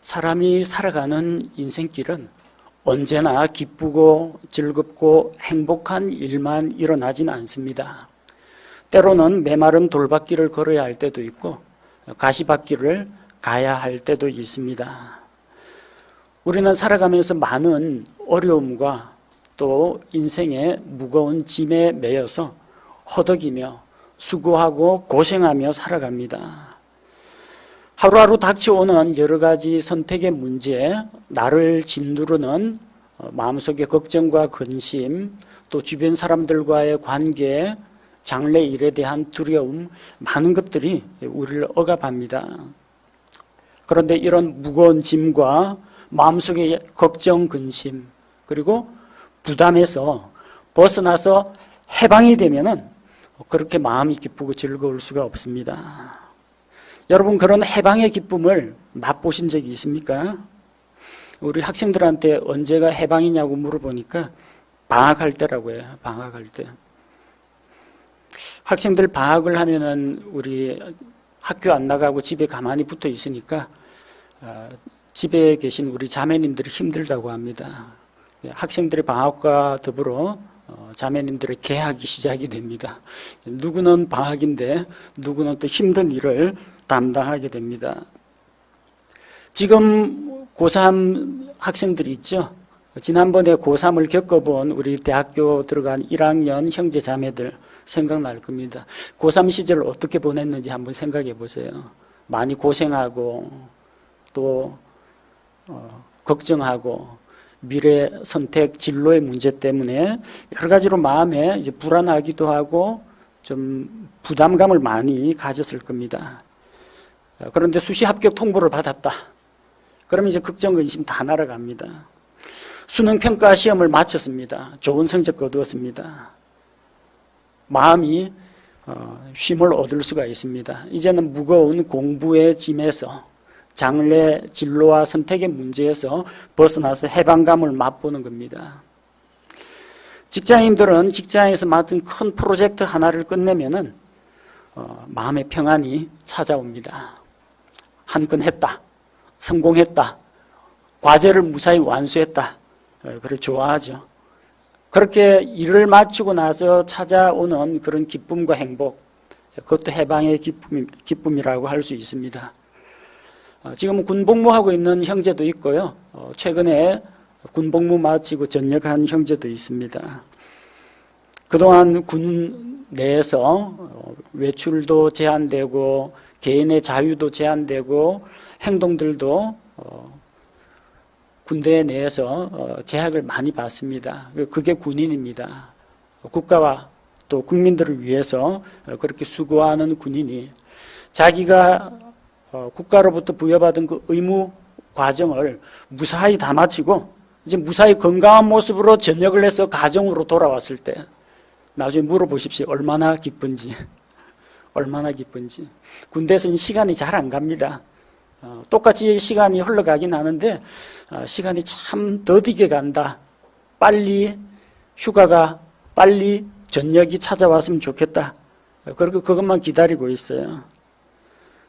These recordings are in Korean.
사람이 살아가는 인생길은 언제나 기쁘고 즐겁고 행복한 일만 일어나지는 않습니다. 때로는 메마른 돌밭길을 걸어야 할 때도 있고 가시밭길을 가야 할 때도 있습니다. 우리는 살아가면서 많은 어려움과 또 인생의 무거운 짐에 매여서 허덕이며 수고하고 고생하며 살아갑니다. 하루하루 닥쳐오는 여러 가지 선택의 문제에 나를 짓누르는 마음속의 걱정과 근심, 또 주변 사람들과의 관계, 장래 일에 대한 두려움, 많은 것들이 우리를 억압합니다. 그런데 이런 무거운 짐과 마음속의 걱정, 근심, 그리고 부담에서 벗어나서 해방이 되면은 그렇게 마음이 기쁘고 즐거울 수가 없습니다. 여러분, 그런 해방의 기쁨을 맛보신 적이 있습니까? 우리 학생들한테 언제가 해방이냐고 물어보니까 방학할 때라고 해요. 방학할 때. 학생들 방학을 하면은 우리 학교 안 나가고 집에 가만히 붙어 있으니까 집에 계신 우리 자매님들이 힘들다고 합니다. 학생들의 방학과 더불어 자매님들의 개학이 시작이 됩니다. 누구는 방학인데 누구는 또 힘든 일을 담당하게 됩니다. 지금 고3 학생들이 있죠. 지난번에 고3을 겪어본 우리 대학교 들어간 1학년 형제 자매들 생각날 겁니다. 고3 시절을 어떻게 보냈는지 한번 생각해 보세요. 많이 고생하고 또 걱정하고 미래 선택 진로의 문제 때문에 여러 가지로 마음에 이제 불안하기도 하고 좀 부담감을 많이 가졌을 겁니다. 그런데 수시 합격 통보를 받았다. 그러면 이제 걱정, 근심 다 날아갑니다. 수능 평가 시험을 마쳤습니다. 좋은 성적 거두었습니다. 마음이 쉼을 얻을 수가 있습니다. 이제는 무거운 공부의 짐에서 장래 진로와 선택의 문제에서 벗어나서 해방감을 맛보는 겁니다. 직장인들은 직장에서 맡은 큰 프로젝트 하나를 끝내면은 마음의 평안이 찾아옵니다. 한 건 했다, 성공했다, 과제를 무사히 완수했다, 그걸 좋아하죠. 그렇게 일을 마치고 나서 찾아오는 그런 기쁨과 행복, 그것도 해방의 기쁨이라고 할 수 있습니다. 지금 군복무하고 있는 형제도 있고요. 최근에 군복무 마치고 전역한 형제도 있습니다. 그동안 군 내에서 외출도 제한되고 개인의 자유도 제한되고 행동들도 군대 내에서 제약을 많이 받습니다. 그게 군인입니다. 국가와 또 국민들을 위해서 그렇게 수고하는 군인이 자기가 국가로부터 부여받은 그 의무 과정을 무사히 다 마치고 이제 무사히 건강한 모습으로 전역을 해서 가정으로 돌아왔을 때 나중에 물어보십시오. 얼마나 기쁜지. 얼마나 기쁜지. 군대에서는 시간이 잘 안 갑니다. 똑같이 시간이 흘러가긴 하는데 시간이 참 더디게 간다. 빨리 휴가가 빨리 전역이 찾아왔으면 좋겠다. 그리고 그것만 기다리고 있어요.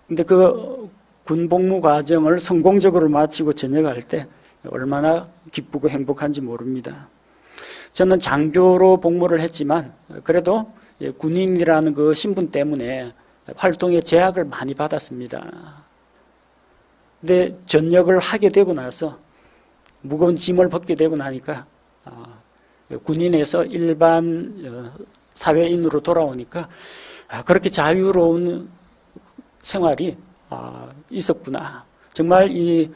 근데 그 군복무 과정을 성공적으로 마치고 전역할 때 얼마나 기쁘고 행복한지 모릅니다. 저는 장교로 복무를 했지만 그래도 군인이라는 그 신분 때문에 활동에 제약을 많이 받았습니다. 근데 전역을 하게 되고 나서 무거운 짐을 벗게 되고 나니까 군인에서 일반 사회인으로 돌아오니까 그렇게 자유로운 생활이 있었구나. 정말 이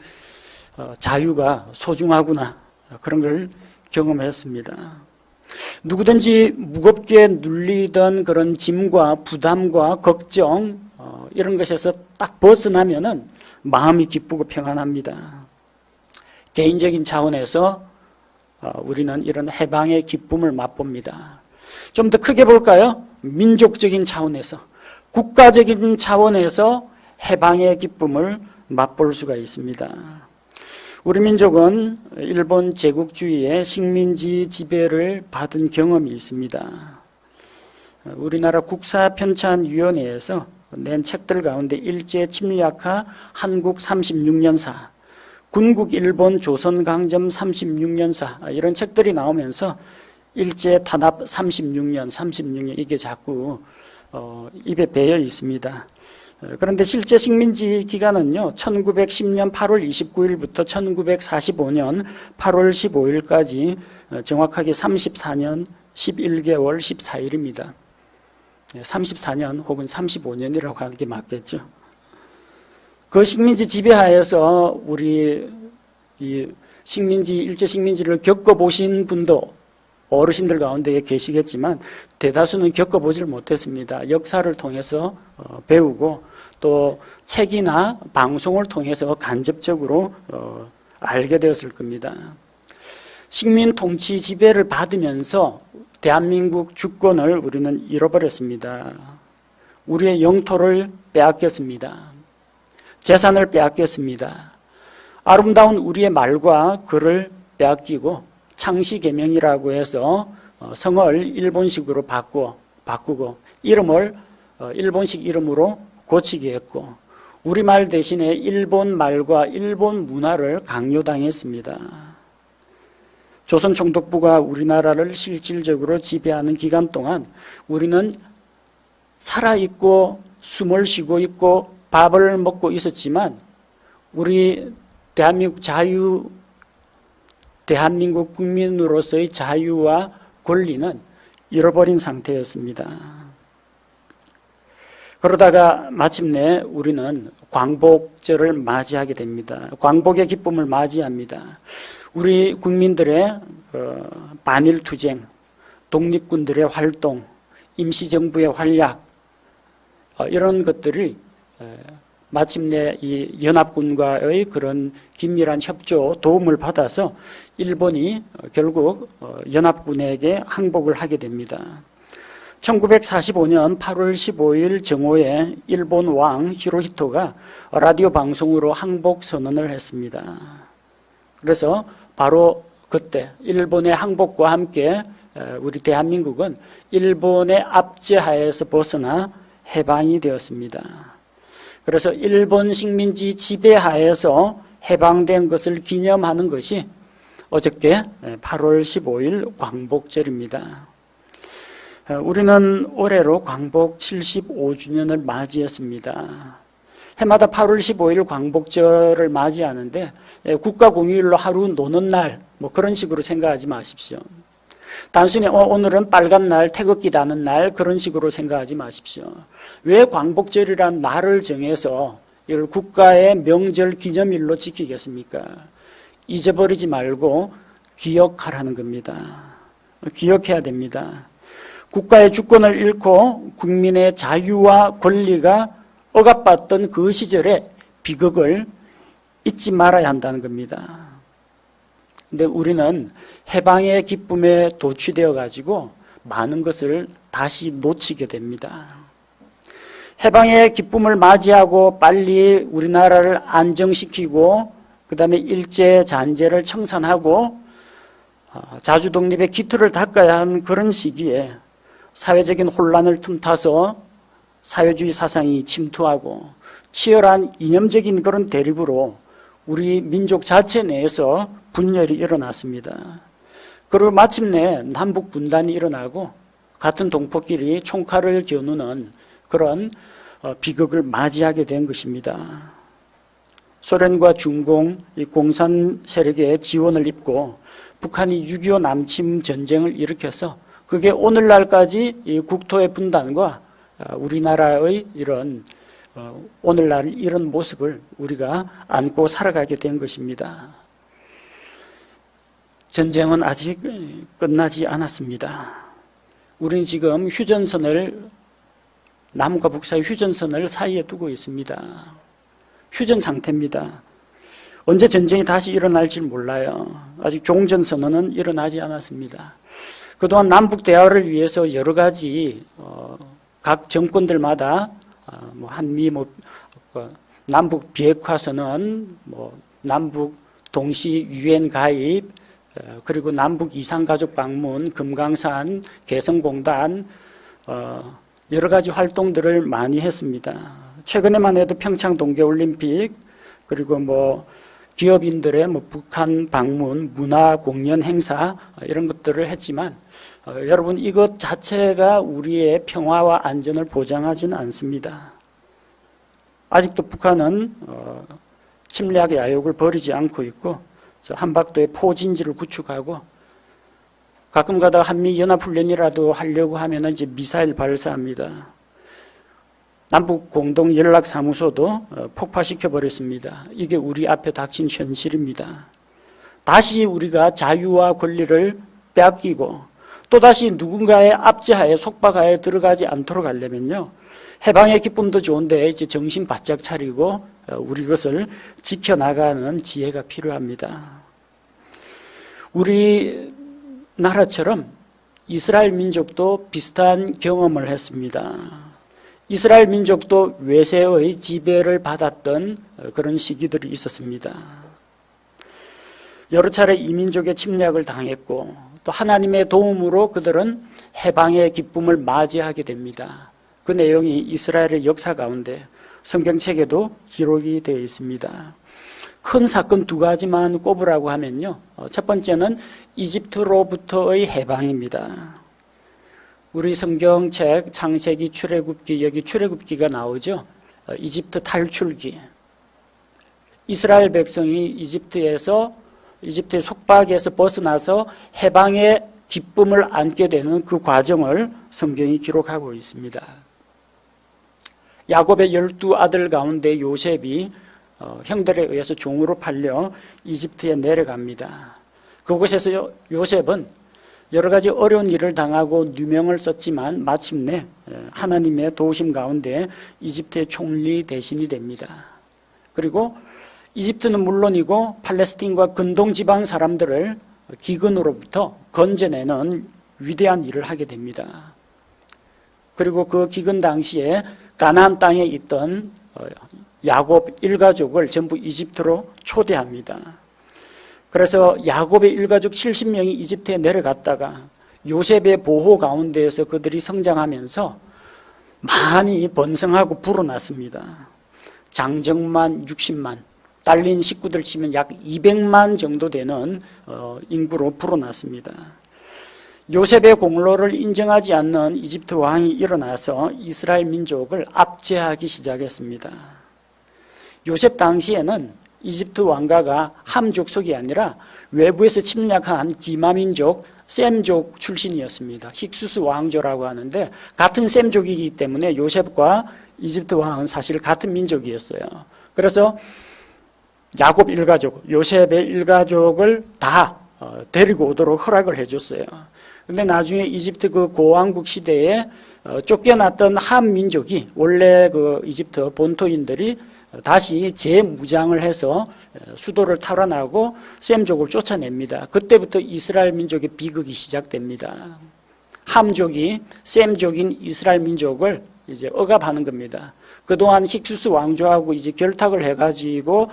자유가 소중하구나. 그런 걸 경험했습니다. 누구든지 무겁게 눌리던 그런 짐과 부담과 걱정 이런 것에서 딱 벗어나면은 마음이 기쁘고 평안합니다. 개인적인 차원에서 우리는 이런 해방의 기쁨을 맛봅니다. 좀 더 크게 볼까요? 민족적인 차원에서, 국가적인 차원에서 해방의 기쁨을 맛볼 수가 있습니다. 우리 민족은 일본 제국주의의 식민지 지배를 받은 경험이 있습니다. 우리나라 국사편찬위원회에서 낸 책들 가운데 일제 침략하 한국 36년사, 군국 일본 조선 강점 36년사 이런 책들이 나오면서 일제 탄압 36년 이게 자꾸 입에 배어 있습니다. 그런데 실제 식민지 기간은요, 1910년 8월 29일부터 1945년 8월 15일까지 정확하게 34년 11개월 14일입니다. 34년 혹은 35년이라고 하는 게 맞겠죠. 그 식민지 지배하에서 우리 이 일제 식민지를 겪어보신 분도 어르신들 가운데 계시겠지만 대다수는 겪어보질 못했습니다. 역사를 통해서 배우고 또 책이나 방송을 통해서 간접적으로 알게 되었을 겁니다. 식민 통치 지배를 받으면서 대한민국 주권을 우리는 잃어버렸습니다. 우리의 영토를 빼앗겼습니다. 재산을 빼앗겼습니다. 아름다운 우리의 말과 글을 빼앗기고 창시개명이라고 해서 성을 일본식으로 바꾸고 이름을 일본식 이름으로 고치게 했고 우리말 대신에 일본 말과 일본 문화를 강요당했습니다. 조선 총독부가 우리나라를 실질적으로 지배하는 기간 동안 우리는 살아있고 숨을 쉬고 있고 밥을 먹고 있었지만 우리 대한민국 국민으로서의 자유와 권리는 잃어버린 상태였습니다. 그러다가 마침내 우리는 광복절을 맞이하게 됩니다. 광복의 기쁨을 맞이합니다. 우리 국민들의 반일투쟁, 독립군들의 활동, 임시정부의 활약 이런 것들이 마침내 이 연합군과의 그런 긴밀한 협조 도움을 받아서 일본이 결국 연합군에게 항복을 하게 됩니다. 1945년 8월 15일 정오에 일본 왕 히로히토가 라디오 방송으로 항복 선언을 했습니다. 그래서 바로 그때 일본의 항복과 함께 우리 대한민국은 일본의 압제하에서 벗어나 해방이 되었습니다. 그래서 일본 식민지 지배하에서 해방된 것을 기념하는 것이 어저께 8월 15일 광복절입니다. 우리는 올해로 광복 75주년을 맞이했습니다. 해마다 8월 15일 광복절을 맞이하는데 국가 공휴일로 하루 노는 날 뭐 그런 식으로 생각하지 마십시오. 단순히 오늘은 빨간 날, 태극기 다는 날 그런 식으로 생각하지 마십시오. 왜 광복절이란 날을 정해서 이걸 국가의 명절 기념일로 지키겠습니까? 잊어버리지 말고 기억하라는 겁니다. 기억해야 됩니다. 국가의 주권을 잃고 국민의 자유와 권리가 억압받던 그 시절의 비극을 잊지 말아야 한다는 겁니다. 근데 우리는 해방의 기쁨에 도취되어 가지고 많은 것을 다시 놓치게 됩니다. 해방의 기쁨을 맞이하고 빨리 우리나라를 안정시키고 그 다음에 일제 잔재를 청산하고 자주 독립의 기틀을 닦아야 하는 그런 시기에 사회적인 혼란을 틈타서 사회주의 사상이 침투하고 치열한 이념적인 그런 대립으로 우리 민족 자체 내에서 분열이 일어났습니다. 그리고 마침내 남북 분단이 일어나고 같은 동포끼리 총칼을 겨누는 그런 비극을 맞이하게 된 것입니다. 소련과 중공, 공산 세력의 지원을 입고 북한이 6.25 남침 전쟁을 일으켜서 그게 오늘날까지 이 국토의 분단과 우리나라의 이런 오늘날 이런 모습을 우리가 안고 살아가게 된 것입니다. 전쟁은 아직 끝나지 않았습니다. 우리는 지금 남과 북 사이 휴전선을 사이에 두고 있습니다. 휴전 상태입니다. 언제 전쟁이 다시 일어날지 몰라요. 아직 종전선언은 일어나지 않았습니다. 그동안 남북 대화를 위해서 여러 가지 각 정권들마다 한미 남북 비핵화 선언, 남북 동시 유엔 가입, 그리고 남북 이산가족 방문, 금강산 개성공단 여러 가지 활동들을 많이 했습니다. 최근에만 해도 평창 동계올림픽 그리고 기업인들의 북한 방문, 문화 공연 행사 이런 것들을 했지만 여러분 이것 자체가 우리의 평화와 안전을 보장하지는 않습니다. 아직도 북한은 침략 야욕을 버리지 않고 있고 한반도의 포진지를 구축하고 가끔 가다가 한미 연합훈련이라도 하려고 하면 이제 미사일 발사합니다. 남북 공동 연락사무소도 폭파시켜 버렸습니다. 이게 우리 앞에 닥친 현실입니다. 다시 우리가 자유와 권리를 빼앗기고 또다시 누군가의 압제하에 속박하에 들어가지 않도록 하려면요, 해방의 기쁨도 좋은데 이제 정신 바짝 차리고 우리 것을 지켜나가는 지혜가 필요합니다. 우리나라처럼 이스라엘 민족도 비슷한 경험을 했습니다. 이스라엘 민족도 외세의 지배를 받았던 그런 시기들이 있었습니다. 여러 차례 이민족의 침략을 당했고 또 하나님의 도움으로 그들은 해방의 기쁨을 맞이하게 됩니다. 그 내용이 이스라엘의 역사 가운데 성경책에도 기록이 되어 있습니다. 큰 사건 두 가지만 꼽으라고 하면요, 첫 번째는 이집트로부터의 해방입니다. 우리 성경책 창세기, 출애굽기, 여기 출애굽기가 나오죠. 이집트 탈출기. 이스라엘 백성이 이집트의 속박에서 벗어나서 해방의 기쁨을 안게 되는 그 과정을 성경이 기록하고 있습니다. 야곱의 12아들 가운데 요셉이 형들에 의해서 종으로 팔려 이집트에 내려갑니다. 그곳에서 요셉은 여러 가지 어려운 일을 당하고 누명을 썼지만 마침내 하나님의 도우심 가운데 이집트의 총리 대신이 됩니다. 그리고 이집트는 물론이고 팔레스틴과 근동 지방 사람들을 기근으로부터 건져내는 위대한 일을 하게 됩니다. 그리고 그 기근 당시에 가나안 땅에 있던 야곱 일가족을 전부 이집트로 초대합니다. 그래서 야곱의 일가족 70명이 이집트에 내려갔다가 요셉의 보호 가운데에서 그들이 성장하면서 많이 번성하고 불어났습니다. 장정만 60만, 딸린 식구들 치면 약 200만 정도 되는 인구로 불어났습니다. 요셉의 공로를 인정하지 않는 이집트 왕이 일어나서 이스라엘 민족을 압제하기 시작했습니다. 요셉 당시에는 이집트 왕가가 함 족속이 아니라 외부에서 침략한 기마민족 셈족 출신이었습니다. 힉수스 왕조라고 하는데 같은 셈족이기 때문에 요셉과 이집트 왕은 사실 같은 민족이었어요. 그래서 야곱 일가족, 요셉의 일가족을 다 데리고 오도록 허락을 해줬어요. 근데 나중에 이집트 그 고왕국 시대에 쫓겨났던 함 민족이 원래 그 이집트 본토인들이 다시 재무장을 해서 수도를 탈환하고 셈족을 쫓아냅니다. 그때부터 이스라엘 민족의 비극이 시작됩니다. 함족이 셈족인 이스라엘 민족을 이제 억압하는 겁니다. 그동안 힉수스 왕조하고 이제 결탁을 해가지고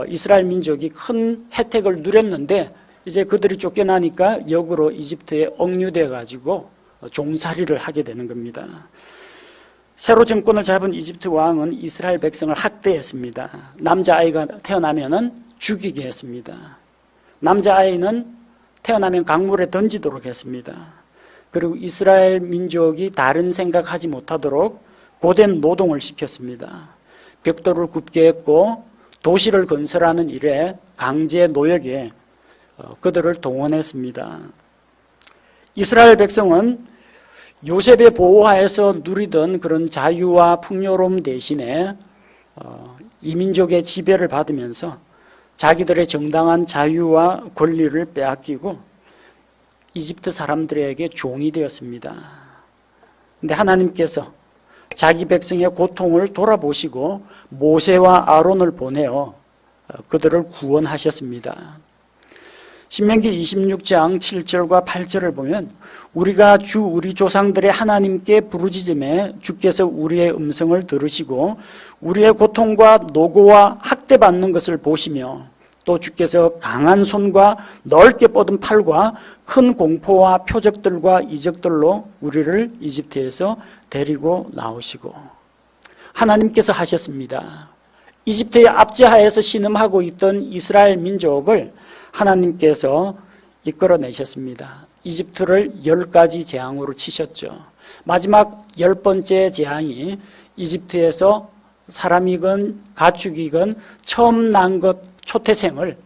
이스라엘 민족이 큰 혜택을 누렸는데 이제 그들이 쫓겨나니까 역으로 이집트에 억류돼 가지고 종살이를 하게 되는 겁니다. 새로 정권을 잡은 이집트 왕은 이스라엘 백성을 학대했습니다. 남자아이가 태어나면은 죽이게 했습니다. 남자아이는 태어나면 강물에 던지도록 했습니다. 그리고 이스라엘 민족이 다른 생각하지 못하도록 고된 노동을 시켰습니다. 벽돌을 굽게 했고 도시를 건설하는 일에 강제 노역에 그들을 동원했습니다. 이스라엘 백성은 요셉의 보호하에서 누리던 그런 자유와 풍요로움 대신에 이민족의 지배를 받으면서 자기들의 정당한 자유와 권리를 빼앗기고 이집트 사람들에게 종이 되었습니다. 그런데 하나님께서 자기 백성의 고통을 돌아보시고 모세와 아론을 보내어 그들을 구원하셨습니다. 신명기 26장 7절과 8절을 보면 우리가 우리 조상들의 하나님께 부르짖음에 주께서 우리의 음성을 들으시고 우리의 고통과 노고와 학대받는 것을 보시며 또 주께서 강한 손과 넓게 뻗은 팔과 큰 공포와 표적들과 이적들로 우리를 이집트에서 데리고 나오시고 하나님께서 하셨습니다. 이집트의 압제하에서 신음하고 있던 이스라엘 민족을 하나님께서 이끌어내셨습니다. 이집트를 10가지 재앙으로 치셨죠. 마지막 10번째 재앙이 이집트에서 사람이건 가축이건 처음 난 것 초태생을,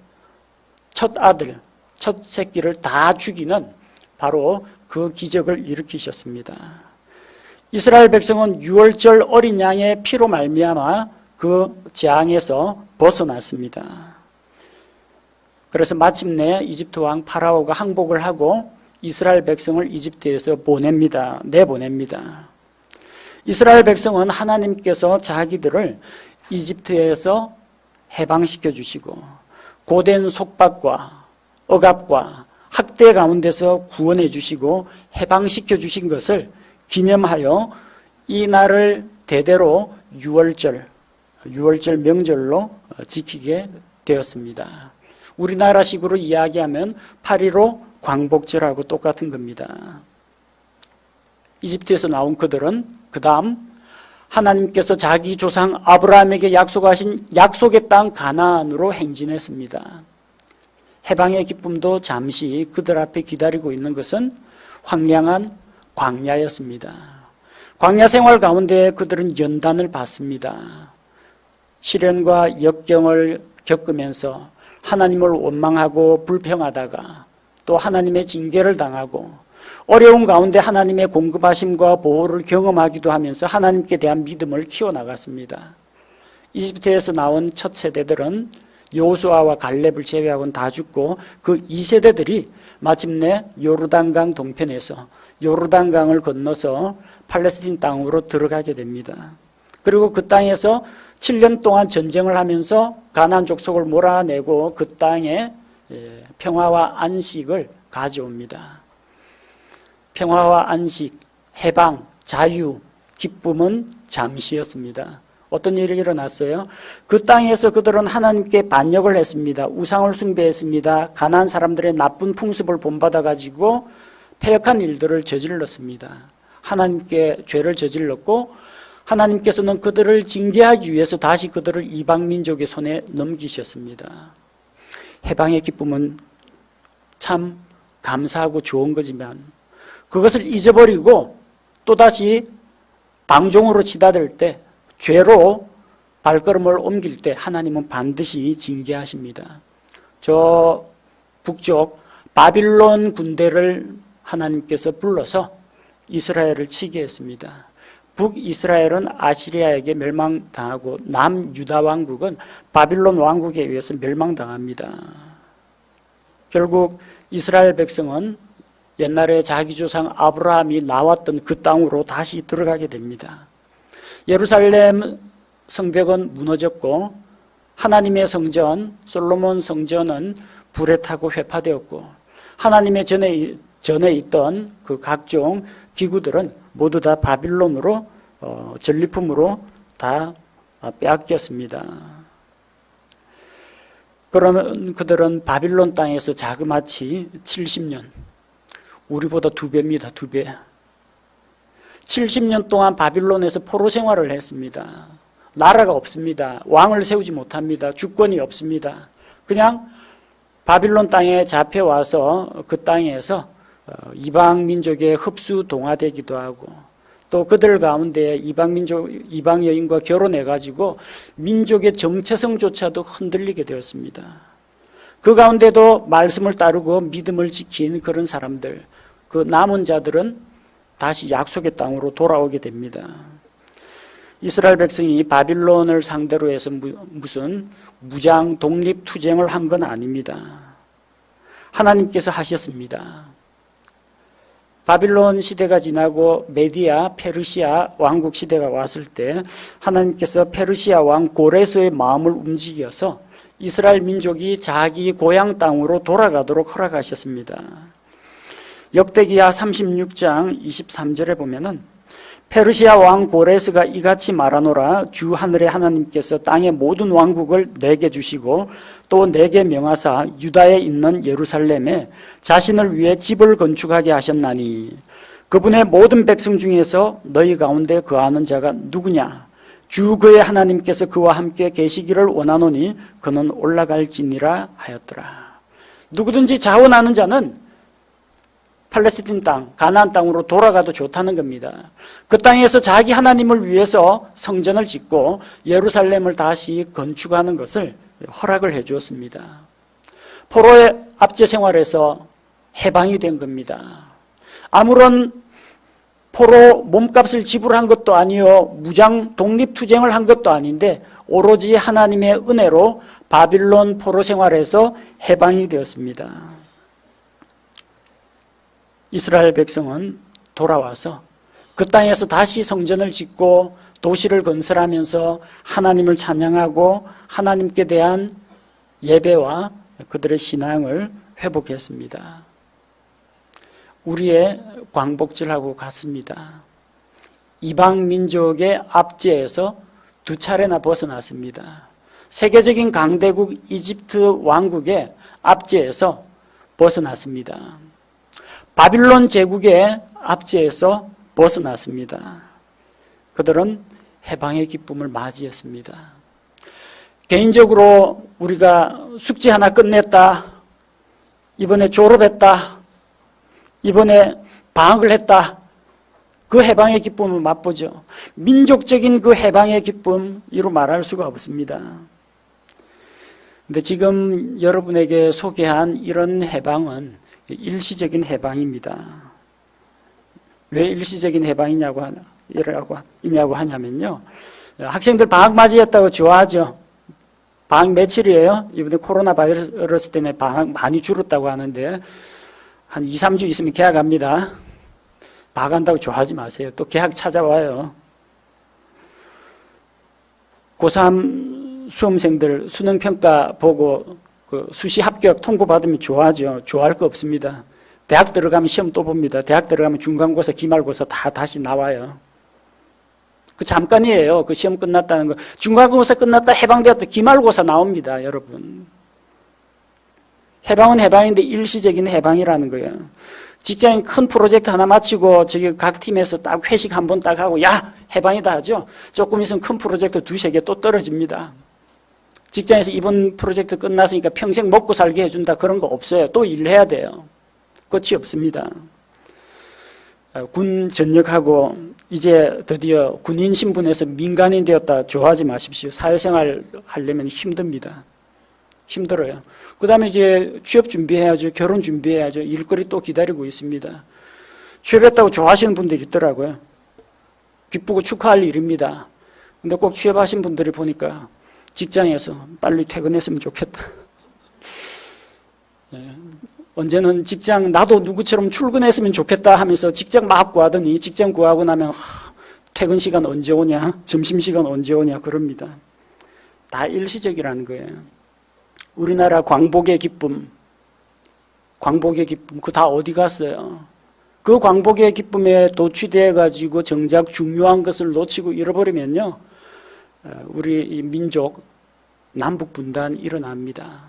첫 아들, 첫 새끼를 다 죽이는 바로 그 기적을 일으키셨습니다. 이스라엘 백성은 유월절 어린 양의 피로 말미암아 그 재앙에서 벗어났습니다. 그래서 마침내 이집트 왕 파라오가 항복을 하고 이스라엘 백성을 이집트에서 내보냅니다. 이스라엘 백성은 하나님께서 자기들을 이집트에서 해방시켜 주시고 고된 속박과 억압과 학대 가운데서 구원해 주시고 해방시켜 주신 것을 기념하여 이 날을 대대로 유월절 명절로 지키게 되었습니다. 우리나라식으로 이야기하면 8.15 광복절하고 똑같은 겁니다. 이집트에서 나온 그들은 그 다음 하나님께서 자기 조상 아브라함에게 약속하신 약속의 땅 가나안으로 행진했습니다. 해방의 기쁨도 잠시 그들 앞에 기다리고 있는 것은 황량한 광야였습니다. 광야 생활 가운데 그들은 연단을 받습니다. 시련과 역경을 겪으면서 하나님을 원망하고 불평하다가 또 하나님의 징계를 당하고 어려운 가운데 하나님의 공급하심과 보호를 경험하기도 하면서 하나님께 대한 믿음을 키워나갔습니다. 이집트에서 나온 첫 세대들은 여호수아와 갈렙을 제외하고는 다 죽고 그 2세대들이 마침내 요르단강 동편에서 요르단강을 건너서 팔레스틴 땅으로 들어가게 됩니다. 그리고 그 땅에서 7년 동안 전쟁을 하면서 가나안 족속을 몰아내고 그 땅에 평화와 안식을 가져옵니다. 평화와 안식, 해방, 자유, 기쁨은 잠시였습니다. 어떤 일이 일어났어요? 그 땅에서 그들은 하나님께 반역을 했습니다. 우상을 숭배했습니다. 가나안 사람들의 나쁜 풍습을 본받아가지고 패역한 일들을 저질렀습니다. 하나님께 죄를 저질렀고 하나님께서는 그들을 징계하기 위해서 다시 그들을 이방 민족의 손에 넘기셨습니다. 해방의 기쁨은 참 감사하고 좋은 거지만 그것을 잊어버리고 또다시 방종으로 치닫을 때, 죄로 발걸음을 옮길 때 하나님은 반드시 징계하십니다. 저 북쪽 바빌론 군대를 하나님께서 불러서 이스라엘을 치게 했습니다. 북이스라엘은 아시리아에게 멸망당하고 남유다 왕국은 바빌론 왕국에 의해서 멸망당합니다. 결국 이스라엘 백성은 옛날에 자기 조상 아브라함이 나왔던 그 땅으로 다시 들어가게 됩니다. 예루살렘 성벽은 무너졌고 하나님의 성전, 솔로몬 성전은 불에 타고 회파되었고 하나님의 전에 있던 그 각종 기구들은 모두 다 바빌론으로 전리품으로 다 빼앗겼습니다. 그러는 그들은 바빌론 땅에서 자그마치 70년, 우리보다 2배입니다. 2배. 70년 동안 바빌론에서 포로 생활을 했습니다. 나라가 없습니다. 왕을 세우지 못합니다. 주권이 없습니다. 그냥 바빌론 땅에 잡혀와서 그 땅에서 이방 민족에 흡수 동화되기도 하고 또 그들 가운데 이방 여인과 결혼해가지고 민족의 정체성조차도 흔들리게 되었습니다. 그 가운데도 말씀을 따르고 믿음을 지킨 그런 사람들, 그 남은 자들은 다시 약속의 땅으로 돌아오게 됩니다. 이스라엘 백성이 바빌론을 상대로 해서 무슨 무장 독립 투쟁을 한 건 아닙니다. 하나님께서 하셨습니다. 바빌론 시대가 지나고 메디아, 페르시아 왕국 시대가 왔을 때 하나님께서 페르시아 왕 고레스의 마음을 움직여서 이스라엘 민족이 자기 고향 땅으로 돌아가도록 허락하셨습니다. 역대기하 36장 23절에 보면은 페르시아 왕 고레스가 이같이 말하노라. 주 하늘의 하나님께서 땅의 모든 왕국을 내게 주시고 또 내게 명하사 유다에 있는 예루살렘에 자신을 위해 집을 건축하게 하셨나니 그분의 모든 백성 중에서 너희 가운데 거하는 자가 누구냐? 주 그의 하나님께서 그와 함께 계시기를 원하노니 그는 올라갈지니라 하였더라. 누구든지 자원하는 자는 팔레스틴 땅, 가나안 땅으로 돌아가도 좋다는 겁니다. 그 땅에서 자기 하나님을 위해서 성전을 짓고 예루살렘을 다시 건축하는 것을 허락을 해 주었습니다. 포로의 압제 생활에서 해방이 된 겁니다. 아무런 포로 몸값을 지불한 것도 아니요 무장 독립투쟁을 한 것도 아닌데 오로지 하나님의 은혜로 바빌론 포로 생활에서 해방이 되었습니다. 이스라엘 백성은 돌아와서 그 땅에서 다시 성전을 짓고 도시를 건설하면서 하나님을 찬양하고 하나님께 대한 예배와 그들의 신앙을 회복했습니다. 우리의 광복절하고 같습니다. 이방 민족의 압제에서 두 차례나 벗어났습니다. 세계적인 강대국 이집트 왕국의 압제에서 벗어났습니다. 바빌론 제국의 압제에서 벗어났습니다. 그들은 해방의 기쁨을 맞이했습니다. 개인적으로 우리가 숙제 하나 끝냈다, 이번에 졸업했다, 이번에 방학을 했다, 그 해방의 기쁨을 맛보죠. 민족적인 그 해방의 기쁨, 이루 말할 수가 없습니다. 근데 지금 여러분에게 소개한 이런 해방은 일시적인 해방입니다. 왜 일시적인 해방이냐고 하냐면요. 학생들 방학 맞이했다고 좋아하죠. 방학 며칠이에요? 이번에 코로나 바이러스 때문에 방학 많이 줄었다고 하는데 한 2, 3주 있으면 개학합니다. 방학한다고 좋아하지 마세요. 또 개학 찾아와요. 고3 수험생들 수능평가 보고 그 수시 합격 통보받으면 좋아하죠. 좋아할 거 없습니다. 대학 들어가면 시험 또 봅니다. 대학 들어가면 중간고사, 기말고사 다 다시 나와요. 그 잠깐이에요. 그 시험 끝났다는 거. 중간고사 끝났다, 해방되었다, 기말고사 나옵니다, 여러분. 해방은 해방인데 일시적인 해방이라는 거예요. 직장인 큰 프로젝트 하나 마치고 저기 각 팀에서 딱 회식 한 번 딱 하고 야, 해방이다 하죠. 조금 있으면 큰 프로젝트 두세 개 또 떨어집니다. 직장에서 이번 프로젝트 끝났으니까 평생 먹고 살게 해준다, 그런 거 없어요. 또 일해야 돼요. 끝이 없습니다. 군 전역하고 이제 드디어 군인 신분에서 민간인 되었다 좋아하지 마십시오. 사회생활 하려면 힘듭니다. 힘들어요. 그 다음에 이제 취업 준비해야죠. 결혼 준비해야죠. 일거리 또 기다리고 있습니다. 취업했다고 좋아하시는 분들이 있더라고요. 기쁘고 축하할 일입니다. 근데 꼭 취업하신 분들이 보니까 직장에서 빨리 퇴근했으면 좋겠다. 언제는 직장 나도 누구처럼 출근했으면 좋겠다 하면서 직장 막 구하더니 직장 구하고 나면 퇴근 시간 언제 오냐, 점심시간 언제 오냐 그럽니다. 다 일시적이라는 거예요. 우리나라 광복의 기쁨 그 다 어디 갔어요? 그 광복의 기쁨에 도취되어 가지고 정작 중요한 것을 놓치고 잃어버리면요, 우리 이 민족 남북 분단 일어납니다.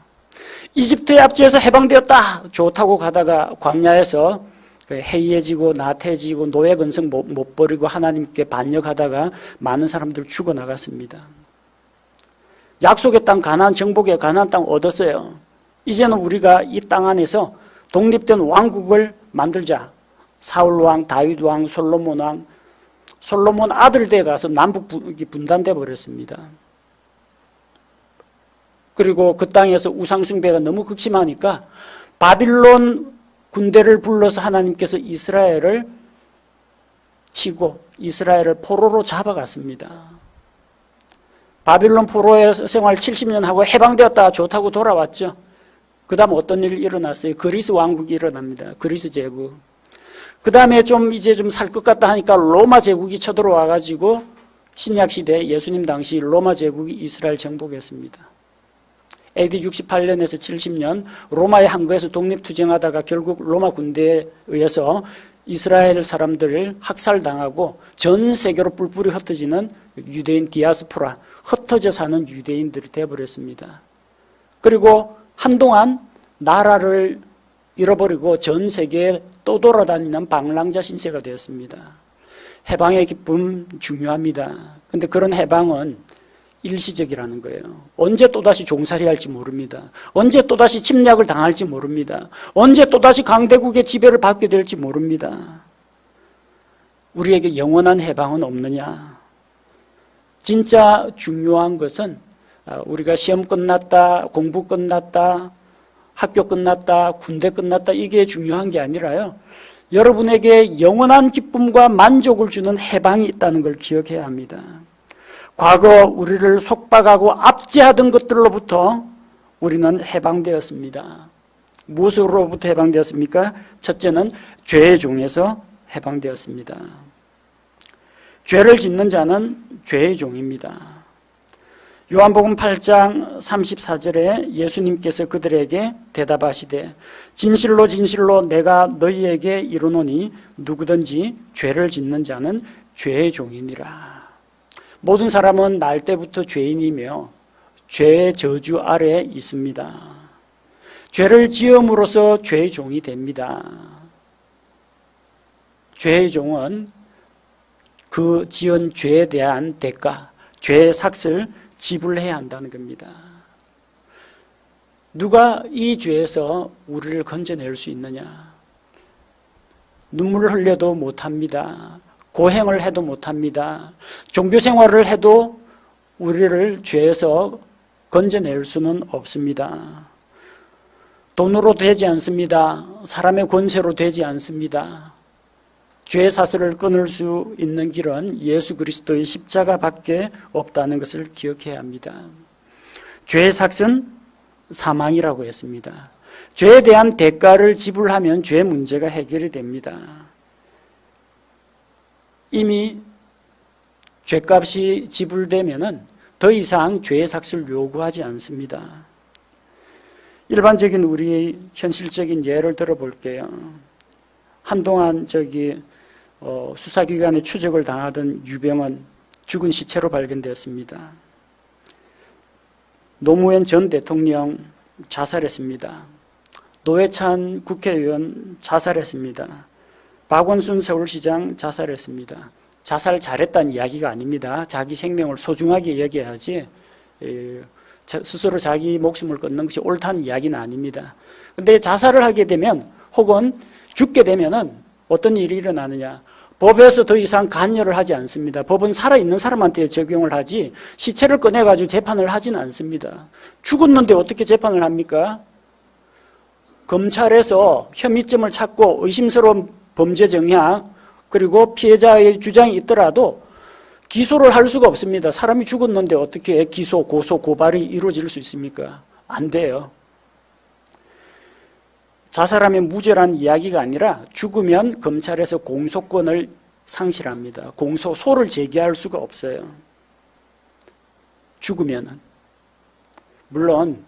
이집트의 압제에서 해방되었다 좋다고 가다가 광야에서 해이해지고 나태해지고 노예 근성 못 버리고 하나님께 반역하다가 많은 사람들 죽어나갔습니다. 약속의 땅 가나안 정복의 가나안 땅 얻었어요. 이제는 우리가 이 땅 안에서 독립된 왕국을 만들자. 사울 왕, 다윗 왕, 솔로몬 왕, 솔로몬 아들들에 가서 남북 분단돼 버렸습니다. 그리고 그 땅에서 우상숭배가 너무 극심하니까 바빌론 군대를 불러서 하나님께서 이스라엘을 치고 이스라엘을 포로로 잡아갔습니다. 바빌론 포로의 생활 70년 하고 해방되었다 좋다고 돌아왔죠. 그 다음 어떤 일이 일어났어요? 그리스 왕국이 일어납니다. 그리스 제국. 그 다음에 이제 좀 살 것 같다 하니까 로마 제국이 쳐들어와가지고 신약 시대 예수님 당시 로마 제국이 이스라엘 정복했습니다. AD 68년에서 70년 로마의 항구에서 독립투쟁하다가 결국 로마 군대에 의해서 이스라엘 사람들을 학살당하고 전 세계로 뿔뿔이 흩어지는 유대인 디아스포라, 흩어져 사는 유대인들이 되어버렸습니다. 그리고 한동안 나라를 잃어버리고 전 세계에 또 돌아다니는 방랑자 신세가 되었습니다. 해방의 기쁨 중요합니다. 근데 그런 해방은 일시적이라는 거예요. 언제 또다시 종살이 할지 모릅니다. 언제 또다시 침략을 당할지 모릅니다. 언제 또다시 강대국의 지배를 받게 될지 모릅니다. 우리에게 영원한 해방은 없느냐? 진짜 중요한 것은 우리가 시험 끝났다, 공부 끝났다, 학교 끝났다, 군대 끝났다 이게 중요한 게 아니라요. 여러분에게 영원한 기쁨과 만족을 주는 해방이 있다는 걸 기억해야 합니다. 과거 우리를 속박하고 압제하던 것들로부터 우리는 해방되었습니다. 무엇으로부터 해방되었습니까? 첫째는 죄의 종에서 해방되었습니다. 죄를 짓는 자는 죄의 종입니다. 요한복음 8장 34절에 예수님께서 그들에게 대답하시되 진실로 진실로 내가 너희에게 이르노니 누구든지 죄를 짓는 자는 죄의 종이니라. 모든 사람은 날 때부터 죄인이며 죄의 저주 아래에 있습니다. 죄를 지음으로써 죄의 종이 됩니다. 죄의 종은 그 지은 죄에 대한 대가, 죄의 삭을 지불해야 한다는 겁니다. 누가 이 죄에서 우리를 건져낼 수 있느냐? 눈물을 흘려도 못합니다. 고행을 해도 못합니다. 종교생활을 해도 우리를 죄에서 건져낼 수는 없습니다. 돈으로 되지 않습니다. 사람의 권세로 되지 않습니다. 죄의 사슬을 끊을 수 있는 길은 예수 그리스도의 십자가밖에 없다는 것을 기억해야 합니다. 죄의 삭은 사망이라고 했습니다. 죄에 대한 대가를 지불하면 죄 문제가 해결이 됩니다. 이미 죄값이 지불되면은 더 이상 죄의 삭을 요구하지 않습니다. 일반적인 우리의 현실적인 예를 들어볼게요. 한동안 수사기관에 추적을 당하던 유병은 죽은 시체로 발견되었습니다. 노무현 전 대통령 자살했습니다. 노회찬 국회의원 자살했습니다. 박원순 서울시장 자살했습니다. 자살 잘했다는 이야기가 아닙니다. 자기 생명을 소중하게 여겨야지 스스로 자기 목숨을 끊는 것이 옳다는 이야기는 아닙니다. 그런데 자살을 하게 되면 혹은 죽게 되면은 어떤 일이 일어나느냐? 법에서 더 이상 관여를 하지 않습니다. 법은 살아있는 사람한테 적용을 하지 시체를 꺼내가지고 재판을 하지는 않습니다. 죽었는데 어떻게 재판을 합니까? 검찰에서 혐의점을 찾고 의심스러운 범죄 정황 그리고 피해자의 주장이 있더라도 기소를 할 수가 없습니다. 사람이 죽었는데 어떻게 기소, 고소, 고발이 이루어질 수 있습니까? 안 돼요. 자살하면 무죄라는 이야기가 아니라 죽으면 검찰에서 공소권을 상실합니다. 공소소를 제기할 수가 없어요. 죽으면은. 물론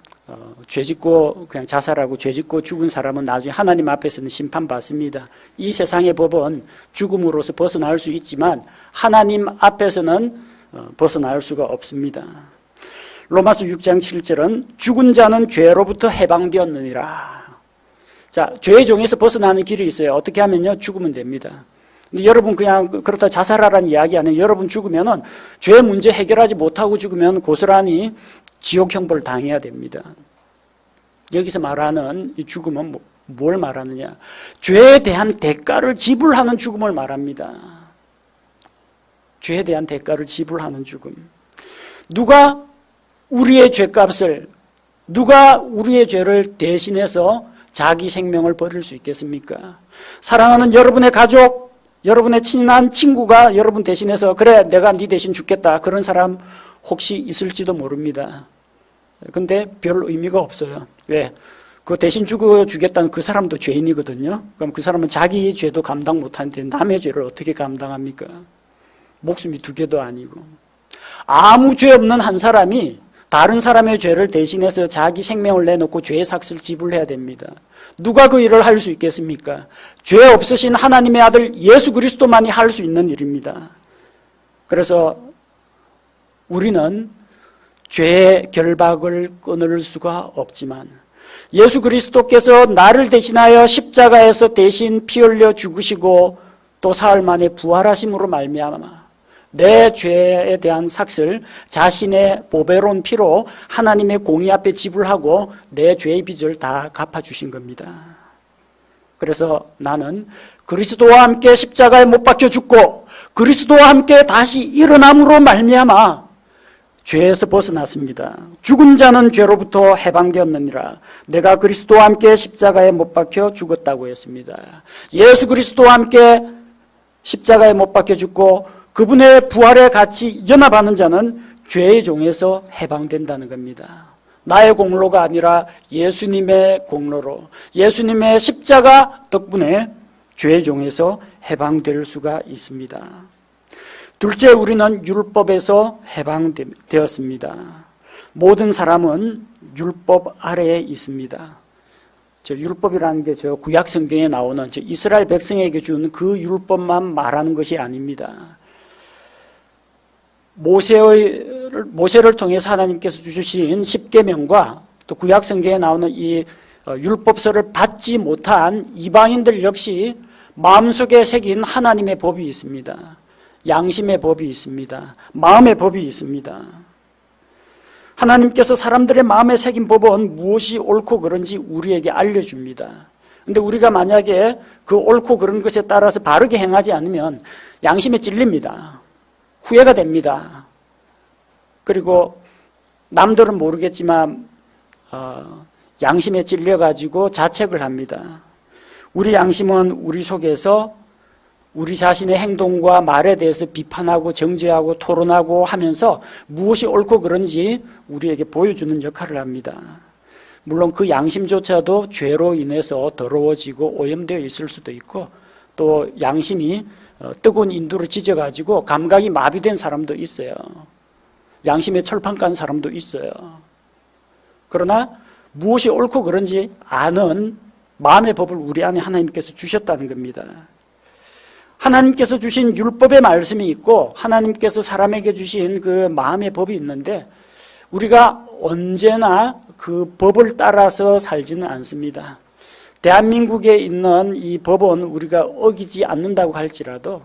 죄짓고 그냥 자살하고 죄짓고 죽은 사람은 나중에 하나님 앞에서는 심판받습니다. 이 세상의 법은 죽음으로서 벗어날 수 있지만 하나님 앞에서는 벗어날 수가 없습니다. 로마서 6장 7절은 죽은 자는 죄로부터 해방되었느니라. 자, 죄의 종에서 벗어나는 길이 있어요. 어떻게 하면요? 죽으면 됩니다. 근데 여러분 그냥 그렇다 자살하라는 이야기 아니에요. 여러분 죽으면은 죄 문제 해결하지 못하고 죽으면 고스란히 지옥 형벌을 당해야 됩니다. 여기서 말하는 이 죽음은 뭘 말하느냐? 죄에 대한 대가를 지불하는 죽음을 말합니다. 죄에 대한 대가를 지불하는 죽음. 누가 우리의 죄값을, 누가 우리의 죄를 대신해서 자기 생명을 버릴 수 있겠습니까? 사랑하는 여러분의 가족, 여러분의 친한 친구가 여러분 대신해서 그래 내가 네 대신 죽겠다 그런 사람 혹시 있을지도 모릅니다. 근데 별 의미가 없어요. 왜? 그 대신 죽여주겠다는 그 사람도 죄인이거든요. 그럼 그 사람은 자기 죄도 감당 못하는데 남의 죄를 어떻게 감당합니까? 목숨이 두 개도 아니고. 아무 죄 없는 한 사람이 다른 사람의 죄를 대신해서 자기 생명을 내놓고 죄의 삭을 지불해야 됩니다. 누가 그 일을 할 수 있겠습니까? 죄 없으신 하나님의 아들 예수 그리스도만이 할 수 있는 일입니다. 그래서 우리는 죄의 결박을 끊을 수가 없지만 예수 그리스도께서 나를 대신하여 십자가에서 대신 피 흘려 죽으시고 또 사흘 만에 부활하심으로 말미암아 내 죄에 대한 삭을 자신의 보배로운 피로 하나님의 공의 앞에 지불하고 내 죄의 빚을 다 갚아주신 겁니다. 그래서 나는 그리스도와 함께 십자가에 못 박혀 죽고 그리스도와 함께 다시 일어남으로 말미암아 죄에서 벗어났습니다. 죽은 자는 죄로부터 해방되었느니라. 내가 그리스도와 함께 십자가에 못 박혀 죽었다고 했습니다. 예수 그리스도와 함께 십자가에 못 박혀 죽고 그분의 부활에 같이 연합하는 자는 죄의 종에서 해방된다는 겁니다. 나의 공로가 아니라 예수님의 공로로, 예수님의 십자가 덕분에 죄의 종에서 해방될 수가 있습니다. 둘째, 우리는 율법에서 해방되었습니다. 모든 사람은 율법 아래에 있습니다. 율법이라는 게 구약 성경에 나오는 이스라엘 백성에게 준 그 율법만 말하는 것이 아닙니다. 모세를 통해서 하나님께서 주신 십계명과 또 구약 성경에 나오는 이 율법서를 받지 못한 이방인들 역시 마음속에 새긴 하나님의 법이 있습니다. 양심의 법이 있습니다. 마음의 법이 있습니다. 하나님께서 사람들의 마음에 새긴 법은 무엇이 옳고 그른지 우리에게 알려줍니다. 그런데 우리가 만약에 그 옳고 그른 것에 따라서 바르게 행하지 않으면 양심에 찔립니다. 후회가 됩니다. 그리고 남들은 모르겠지만 양심에 찔려가지고 자책을 합니다. 우리 양심은 우리 속에서 우리 자신의 행동과 말에 대해서 비판하고 정죄하고 토론하고 하면서 무엇이 옳고 그른지 우리에게 보여주는 역할을 합니다. 물론 그 양심조차도 죄로 인해서 더러워지고 오염되어 있을 수도 있고 또 양심이 뜨거운 인두를 찢어가지고 감각이 마비된 사람도 있어요. 양심에 철판 깐 사람도 있어요. 그러나 무엇이 옳고 그른지 아는 마음의 법을 우리 안에 하나님께서 주셨다는 겁니다. 하나님께서 주신 율법의 말씀이 있고 하나님께서 사람에게 주신 그 마음의 법이 있는데 우리가 언제나 그 법을 따라서 살지는 않습니다. 대한민국에 있는 이 법은 우리가 어기지 않는다고 할지라도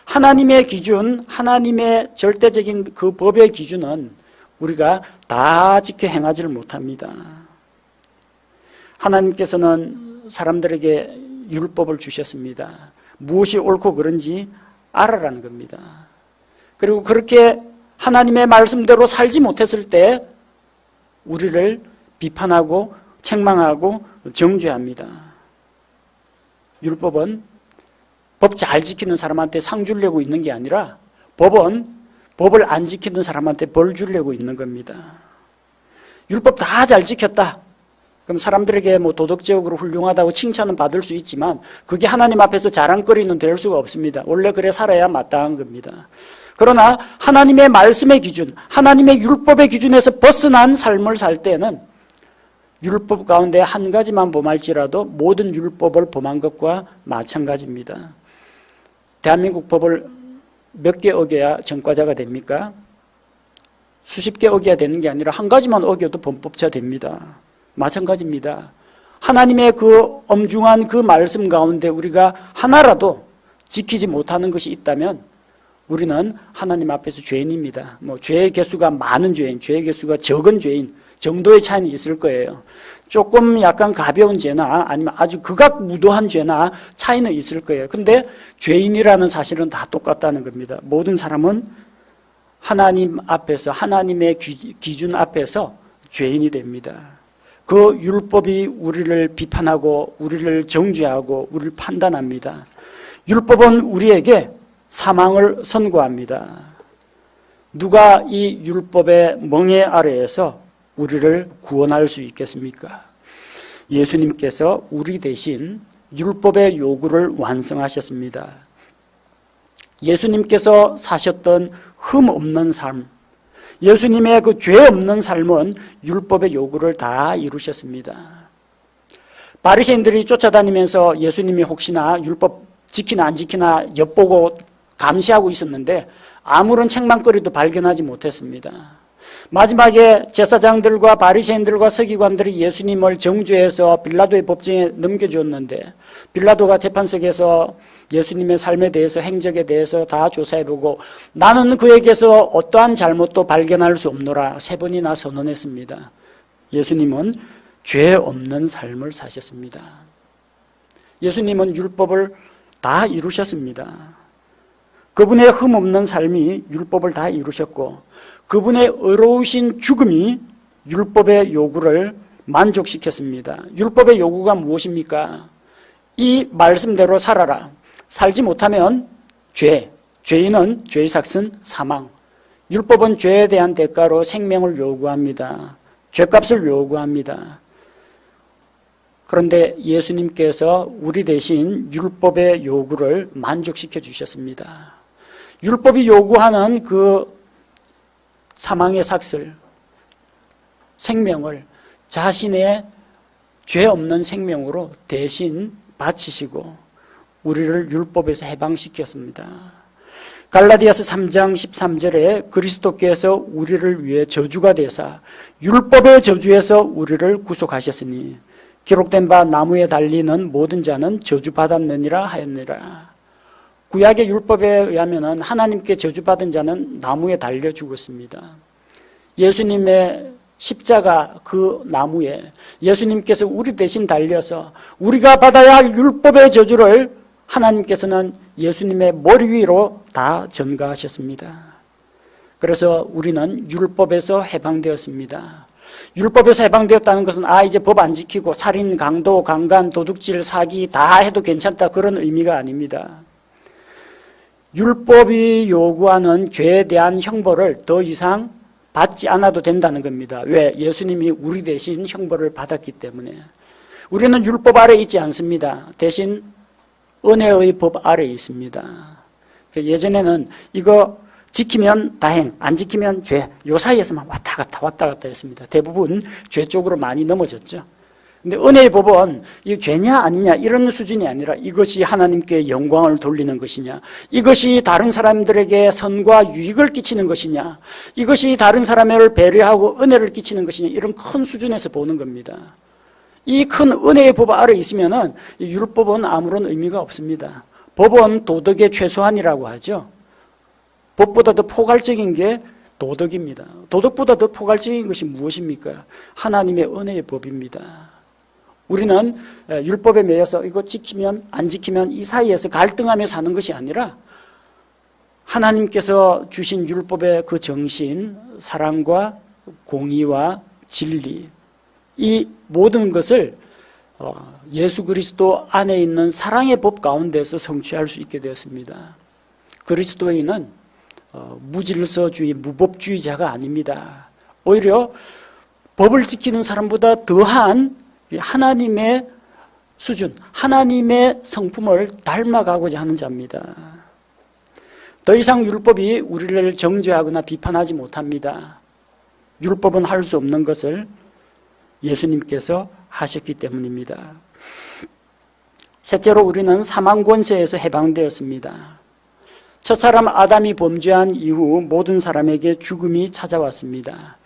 하나님의 기준, 하나님의 절대적인 그 법의 기준은 우리가 다 지켜 행하지를 못합니다. 하나님께서는 사람들에게 율법을 주셨습니다. 무엇이 옳고 그른지 알아라는 겁니다. 그리고 그렇게 하나님의 말씀대로 살지 못했을 때 우리를 비판하고 책망하고 정죄합니다. 율법은 법 잘 지키는 사람한테 상 주려고 있는 게 아니라 법은 법을 안 지키는 사람한테 벌 주려고 있는 겁니다. 율법 다 잘 지켰다. 그럼 사람들에게 도덕적으로 훌륭하다고 칭찬은 받을 수 있지만 그게 하나님 앞에서 자랑거리는 될 수가 없습니다. 원래 그래 살아야 마땅한 겁니다. 그러나 하나님의 말씀의 기준, 하나님의 율법의 기준에서 벗어난 삶을 살 때는 율법 가운데 한 가지만 범할지라도 모든 율법을 범한 것과 마찬가지입니다. 대한민국 법을 몇 개 어겨야 전과자가 됩니까? 수십 개 어겨야 되는 게 아니라 한 가지만 어겨도 범법자 됩니다. 마찬가지입니다. 하나님의 그 엄중한 그 말씀 가운데 우리가 하나라도 지키지 못하는 것이 있다면 우리는 하나님 앞에서 죄인입니다. 죄의 개수가 많은 죄인, 죄의 개수가 적은 죄인 정도의 차이는 있을 거예요. 조금 약간 가벼운 죄나 아니면 아주 극악무도한 죄나 차이는 있을 거예요. 근데 죄인이라는 사실은 다 똑같다는 겁니다. 모든 사람은 하나님 앞에서, 하나님의 기준 앞에서 죄인이 됩니다. 그 율법이 우리를 비판하고 우리를 정죄하고 우리를 판단합니다. 율법은 우리에게 사망을 선고합니다. 누가 이 율법의 멍에 아래에서 우리를 구원할 수 있겠습니까? 예수님께서 우리 대신 율법의 요구를 완성하셨습니다. 예수님께서 사셨던 흠 없는 삶, 예수님의 그 죄 없는 삶은 율법의 요구를 다 이루셨습니다. 바리새인들이 쫓아다니면서 예수님이 혹시나 율법 지키나 안 지키나 엿보고 감시하고 있었는데 아무런 책망거리도 발견하지 못했습니다. 마지막에 제사장들과 바리새인들과 서기관들이 예수님을 정죄해서 빌라도의 법정에 넘겨주었는데 빌라도가 재판석에서 예수님의 삶에 대해서 행적에 대해서 다 조사해보고 나는 그에게서 어떠한 잘못도 발견할 수 없노라 3번이나 선언했습니다. 예수님은 죄 없는 삶을 사셨습니다. 예수님은 율법을 다 이루셨습니다. 그분의 흠없는 삶이 율법을 다 이루셨고 그분의 의로우신 죽음이 율법의 요구를 만족시켰습니다. 율법의 요구가 무엇입니까? 이 말씀대로 살아라. 살지 못하면 죄인은 죄의 삭은 사망. 율법은 죄에 대한 대가로 생명을 요구합니다. 죄값을 요구합니다. 그런데 예수님께서 우리 대신 율법의 요구를 만족시켜 주셨습니다. 율법이 요구하는 그 사망의 삭슬, 생명을 자신의 죄 없는 생명으로 대신 바치시고 우리를 율법에서 해방시켰습니다. 갈라디아서 3장 13절에 그리스도께서 우리를 위해 저주가 되사 율법의 저주에서 우리를 구속하셨으니 기록된 바 나무에 달리는 모든 자는 저주받았느니라 하였느니라. 구약의 율법에 의하면 하나님께 저주받은 자는 나무에 달려 죽었습니다. 예수님의 십자가 그 나무에 예수님께서 우리 대신 달려서 우리가 받아야 할 율법의 저주를 하나님께서는 예수님의 머리 위로 다 전가하셨습니다. 그래서 우리는 율법에서 해방되었습니다. 율법에서 해방되었다는 것은 이제 법 안 지키고 살인, 강도, 강간, 도둑질, 사기 다 해도 괜찮다 그런 의미가 아닙니다. 율법이 요구하는 죄에 대한 형벌을 더 이상 받지 않아도 된다는 겁니다. 왜? 예수님이 우리 대신 형벌을 받았기 때문에. 우리는 율법 아래 있지 않습니다. 대신 은혜의 법 아래 있습니다. 예전에는 이거 지키면 다행, 안 지키면 죄, 요 사이에서만 왔다 갔다 했습니다. 대부분 죄 쪽으로 많이 넘어졌죠. 근데 은혜의 법은 이 죄냐 아니냐 이런 수준이 아니라 이것이 하나님께 영광을 돌리는 것이냐, 이것이 다른 사람들에게 선과 유익을 끼치는 것이냐, 이것이 다른 사람을 배려하고 은혜를 끼치는 것이냐, 이런 큰 수준에서 보는 겁니다. 이 큰 은혜의 법 아래 있으면은 율법은 아무런 의미가 없습니다. 법은 도덕의 최소한이라고 하죠. 법보다 더 포괄적인 게 도덕입니다. 도덕보다 더 포괄적인 것이 무엇입니까? 하나님의 은혜의 법입니다. 우리는 율법에 매여서 이거 지키면 안 지키면 이 사이에서 갈등하며 사는 것이 아니라 하나님께서 주신 율법의 그 정신, 사랑과 공의와 진리, 이 모든 것을 예수 그리스도 안에 있는 사랑의 법 가운데서 성취할 수 있게 되었습니다. 그리스도인은 무질서주의, 무법주의자가 아닙니다. 오히려 법을 지키는 사람보다 더한 하나님의 수준, 하나님의 성품을 닮아가고자 하는 자입니다. 더 이상 율법이 우리를 정죄하거나 비판하지 못합니다. 율법은 할 수 없는 것을 예수님께서 하셨기 때문입니다. 셋째로 우리는 사망 권세에서 해방되었습니다. 첫사람 아담이 범죄한 이후 모든 사람에게 죽음이 찾아왔습니다.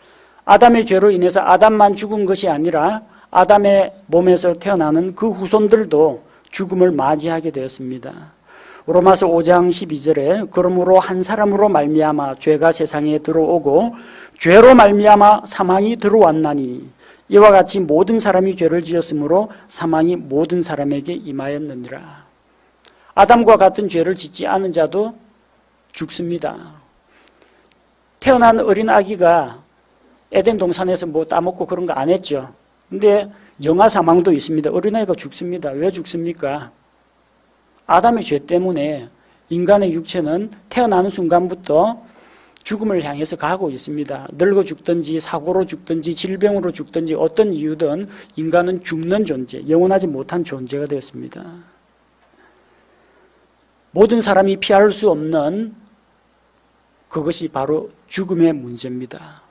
아담의 죄로 인해서 아담만 죽은 것이 아니라 아담의 몸에서 태어나는 그 후손들도 죽음을 맞이하게 되었습니다. 로마서 5장 12절에 그러므로 한 사람으로 말미암아 죄가 세상에 들어오고 죄로 말미암아 사망이 들어왔나니 이와 같이 모든 사람이 죄를 지었으므로 사망이 모든 사람에게 임하였느니라. 아담과 같은 죄를 짓지 않은 자도 죽습니다. 태어난 어린 아기가 에덴 동산에서 뭐 따먹고 그런 거 안 했죠. 근데 영아 사망도 있습니다. 어린아이가 죽습니다. 왜 죽습니까? 아담의 죄 때문에 인간의 육체는 태어나는 순간부터 죽음을 향해서 가고 있습니다. 늙어 죽든지 사고로 죽든지 질병으로 죽든지 어떤 이유든 인간은 죽는 존재, 영원하지 못한 존재가 되었습니다. 모든 사람이 피할 수 없는 그것이 바로 죽음의 문제입니다.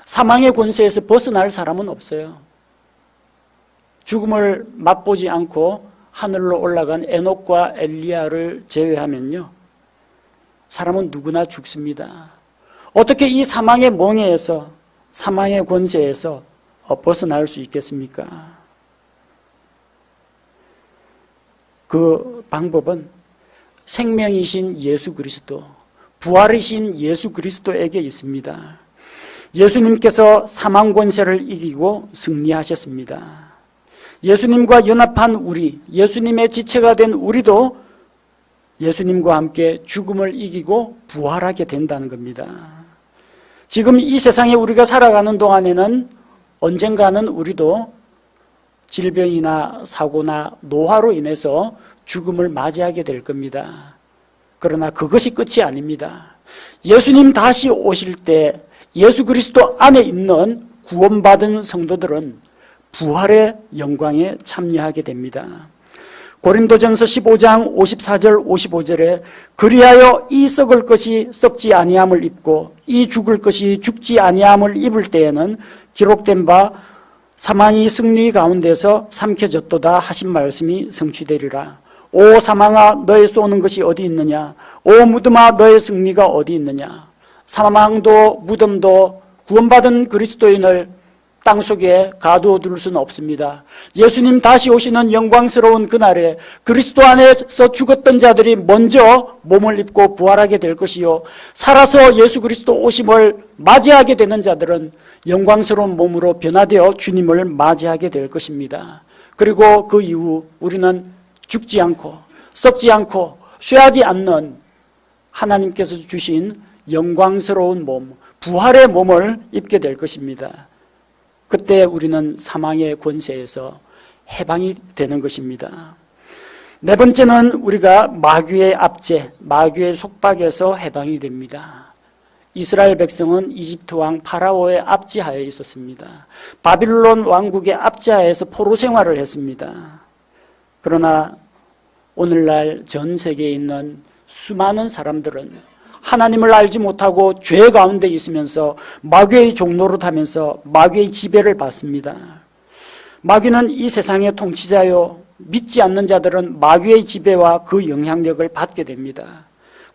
사망의 권세에서 벗어날 사람은 없어요. 죽음을 맛보지 않고 하늘로 올라간 에녹과 엘리야를 제외하면요, 사람은 누구나 죽습니다. 어떻게 이 사망의 멍에에서 사망의 권세에서 벗어날 수 있겠습니까? 그 방법은 생명이신 예수 그리스도, 부활이신 예수 그리스도에게 있습니다. 예수님께서 사망 권세를 이기고 승리하셨습니다. 예수님과 연합한 우리, 예수님의 지체가 된 우리도 예수님과 함께 죽음을 이기고 부활하게 된다는 겁니다. 지금 이 세상에 우리가 살아가는 동안에는 언젠가는 우리도 질병이나 사고나 노화로 인해서 죽음을 맞이하게 될 겁니다. 그러나 그것이 끝이 아닙니다. 예수님 다시 오실 때 예수 그리스도 안에 있는 구원받은 성도들은 부활의 영광에 참여하게 됩니다. 고린도전서 15장 54절 55절에 그리하여 이 썩을 것이 썩지 아니함을 입고 이 죽을 것이 죽지 아니함을 입을 때에는 기록된 바 사망이 승리 가운데서 삼켜졌도다 하신 말씀이 성취되리라. 오 사망아 너의 쏘는 것이 어디 있느냐? 오 무덤아 너의 승리가 어디 있느냐? 사망도 무덤도 구원받은 그리스도인을 땅속에 가두어 둘 수는 없습니다. 예수님 다시 오시는 영광스러운 그날에 그리스도 안에서 죽었던 자들이 먼저 몸을 입고 부활하게 될 것이요, 살아서 예수 그리스도 오심을 맞이하게 되는 자들은 영광스러운 몸으로 변화되어 주님을 맞이하게 될 것입니다. 그리고 그 이후 우리는 죽지 않고 썩지 않고 쇠하지 않는 하나님께서 주신 영광스러운 몸, 부활의 몸을 입게 될 것입니다. 그때 우리는 사망의 권세에서 해방이 되는 것입니다. 네 번째는 우리가 마귀의 압제, 마귀의 속박에서 해방이 됩니다. 이스라엘 백성은 이집트 왕 파라오의 압제하에 있었습니다. 바빌론 왕국의 압제하에서 포로 생활을 했습니다. 그러나 오늘날 전 세계에 있는 수많은 사람들은 하나님을 알지 못하고 죄 가운데 있으면서 마귀의 종로로 타면서 마귀의 지배를 받습니다. 마귀는 이 세상의 통치자요, 믿지 않는 자들은 마귀의 지배와 그 영향력을 받게 됩니다.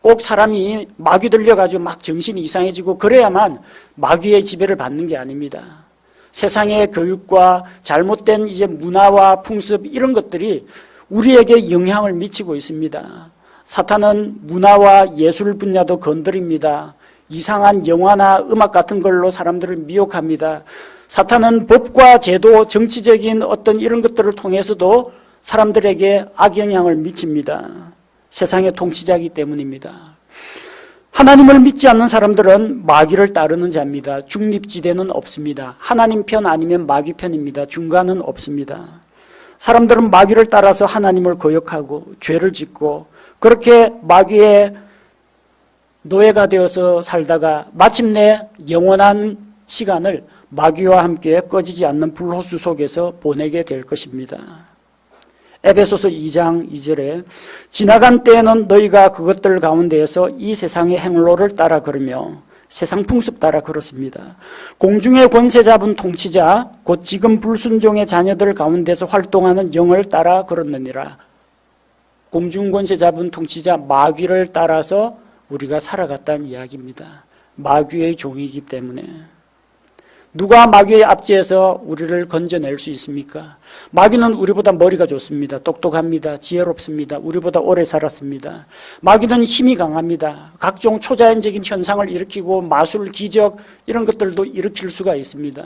꼭 사람이 마귀 들려가지고 막 정신이 이상해지고 그래야만 마귀의 지배를 받는 게 아닙니다. 세상의 교육과 잘못된 이제 문화와 풍습 이런 것들이 우리에게 영향을 미치고 있습니다. 사탄은 문화와 예술 분야도 건드립니다. 이상한 영화나 음악 같은 걸로 사람들을 미혹합니다. 사탄은 법과 제도, 정치적인 어떤 이런 것들을 통해서도 사람들에게 악영향을 미칩니다. 세상의 통치자이기 때문입니다. 하나님을 믿지 않는 사람들은 마귀를 따르는 자입니다. 중립지대는 없습니다. 하나님 편 아니면 마귀 편입니다. 중간은 없습니다. 사람들은 마귀를 따라서 하나님을 거역하고 죄를 짓고 그렇게 마귀의 노예가 되어서 살다가 마침내 영원한 시간을 마귀와 함께 꺼지지 않는 불호수 속에서 보내게 될 것입니다. 에베소서 2장 2절에 지나간 때에는 너희가 그것들 가운데에서 이 세상의 행로를 따라 걸으며 세상 풍습 따라 걸었습니다. 공중의 권세 잡은 통치자 곧 지금 불순종의 자녀들 가운데서 활동하는 영을 따라 걸었느니라. 공중 권세 잡은 통치자 마귀를 따라서 우리가 살아갔다는 이야기입니다. 마귀의 종이기 때문에. 누가 마귀의 압제에서 우리를 건져낼 수 있습니까? 마귀는 우리보다 머리가 좋습니다. 똑똑합니다. 지혜롭습니다. 우리보다 오래 살았습니다. 마귀는 힘이 강합니다. 각종 초자연적인 현상을 일으키고 마술, 기적 이런 것들도 일으킬 수가 있습니다.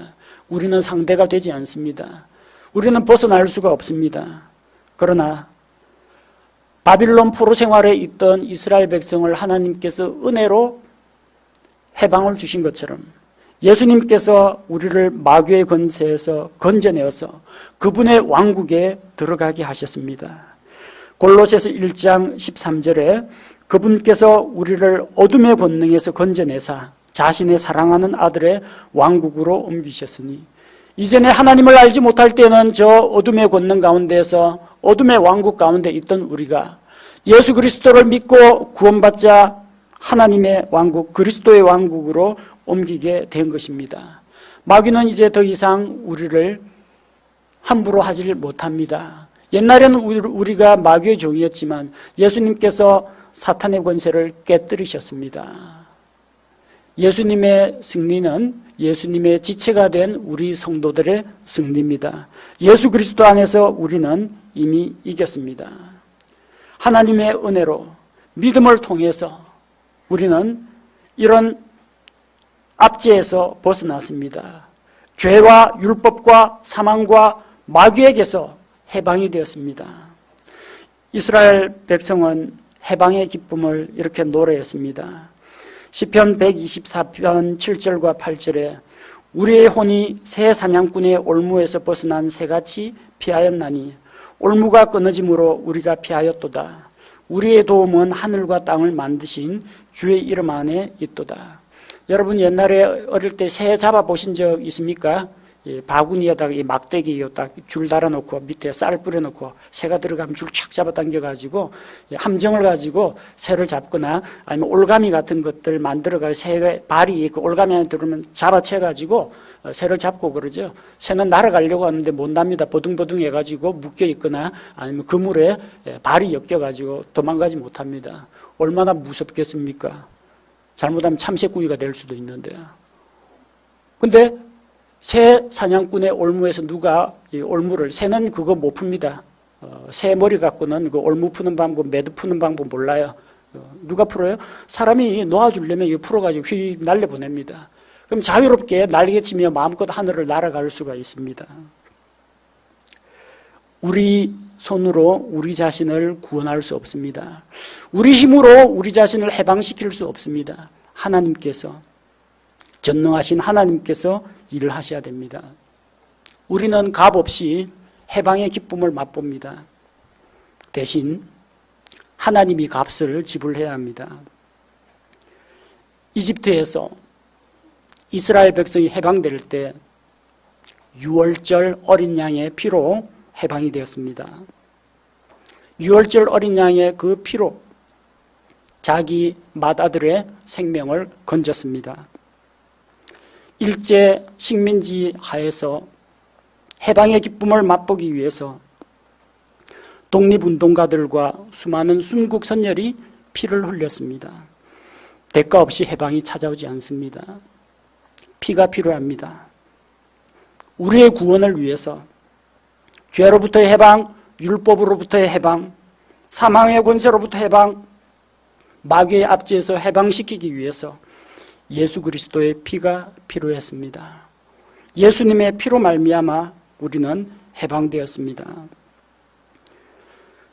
우리는 상대가 되지 않습니다. 우리는 벗어날 수가 없습니다. 그러나 바빌론 포로 생활에 있던 이스라엘 백성을 하나님께서 은혜로 해방을 주신 것처럼 예수님께서 우리를 마귀의 권세에서 건져내어서 그분의 왕국에 들어가게 하셨습니다. 골로새서 1장 13절에 그분께서 우리를 어둠의 권능에서 건져내사 자신의 사랑하는 아들의 왕국으로 옮기셨으니 이전에 하나님을 알지 못할 때는 저 어둠의 권능 가운데에서 어둠의 왕국 가운데 있던 우리가 예수 그리스도를 믿고 구원받자 하나님의 왕국, 그리스도의 왕국으로 옮기게 된 것입니다. 마귀는 이제 더 이상 우리를 함부로 하지 못합니다. 옛날에는 우리가 마귀의 종이었지만 예수님께서 사탄의 권세를 깨뜨리셨습니다. 예수님의 승리는 예수님의 지체가 된 우리 성도들의 승리입니다. 예수 그리스도 안에서 우리는 이미 이겼습니다. 하나님의 은혜로 믿음을 통해서 우리는 이런 압제에서 벗어났습니다. 죄와 율법과 사망과 마귀에게서 해방이 되었습니다. 이스라엘 백성은 해방의 기쁨을 이렇게 노래했습니다. 시편 124편 7절과 8절에 우리의 혼이 새 사냥꾼의 올무에서 벗어난 새같이 피하였나니 올무가 끊어짐으로 우리가 피하였도다. 우리의 도움은 하늘과 땅을 만드신 주의 이름 안에 있도다. 여러분 옛날에 어릴 때 새 잡아보신 적 있습니까? 바구니에다가 이 막대기 딱 줄 달아놓고 밑에 쌀 뿌려놓고 새가 들어가면 줄 착 잡아당겨가지고 함정을 가지고 새를 잡거나 아니면 올가미 같은 것들 만들어가지고 새의 발이 그 올가미 안에 들어오면 잡아채가지고 새를 잡고 그러죠. 새는 날아가려고 하는데 못 납니다. 버둥버둥 해가지고 묶여있거나 아니면 그물에 발이 엮여가지고 도망가지 못합니다. 얼마나 무섭겠습니까? 잘못하면 참새꾸기가 될 수도 있는데요. 근데 새 사냥꾼의 올무에서 누가 이 올무를, 새는 그거 못 풉니다. 새 머리 갖고는 그 올무 푸는 방법, 매듭 푸는 방법 몰라요. 누가 풀어요? 사람이 놓아주려면 이거 풀어가지고 휙 날려보냅니다. 그럼 자유롭게 날개치며 마음껏 하늘을 날아갈 수가 있습니다. 우리 손으로 우리 자신을 구원할 수 없습니다. 우리 힘으로 우리 자신을 해방시킬 수 없습니다. 하나님께서, 전능하신 하나님께서 일을 하셔야 됩니다. 우리는 값없이 해방의 기쁨을 맛봅니다. 대신 하나님이 값을 지불해야 합니다. 이집트에서 이스라엘 백성이 해방될 때 6월절 어린 양의 피로 해방이 되었습니다. 6월절 어린 양의 그 피로 자기 맏아들의 생명을 건졌습니다. 일제 식민지 하에서 해방의 기쁨을 맛보기 위해서 독립운동가들과 수많은 순국 선열이 피를 흘렸습니다. 대가 없이 해방이 찾아오지 않습니다. 피가 필요합니다. 우리의 구원을 위해서 죄로부터의 해방, 율법으로부터의 해방, 사망의 권세로부터 해방, 마귀의 압제에서 해방시키기 위해서 예수 그리스도의 피가 필요했습니다. 예수님의 피로 말미암아 우리는 해방되었습니다.